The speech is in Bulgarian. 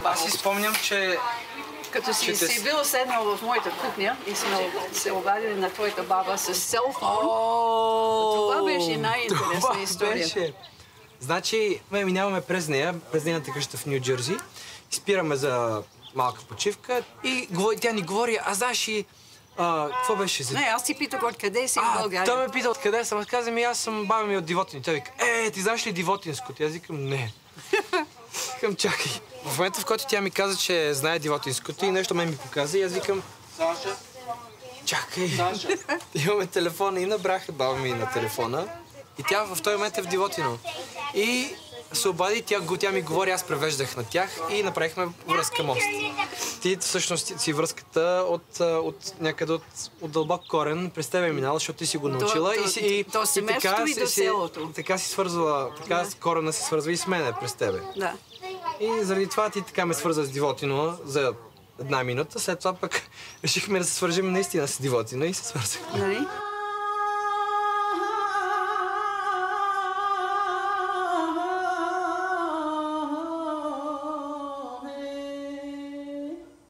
Аз си спомням, че... Като си бил седнал в моята кухня и сме се обадили на твоята баба с селфон, това беше най-интересна история. Значи, минаваме през нейната къща в Ню Джерси, спираме за малка почивка и тя ни говори, а знаеш и... какво беше? Не, аз ти питах откъде си в България. Той ме пита откъде съм. Аз казвам, аз съм баба ми от Дивотин. Той вика, ти знаеш ли Дивотинското? Аз викам, не. Викам, чакай. В момента, в който тя ми каза, че знае Дивотинското и нещо ми показа, и аз викам, чакай. Имаме телефона и набраха баба ми на телефона. И тя в този момент е в Дивотино. И се обади, тя ми говори, аз превеждах на тях и направихме връзка мост. Ти всъщност си връзката от някъде от дълбок корен през тебе е минала, защото ти си го научила. До семейството и до селото. Така си свързвала, така корена се свързва и с мене през тебе. Да. И заради това ти така ме свърза с Дивотино за 1 минута, след това пък решихме да се свържим наистина с Дивотино и се свързахме. Нали?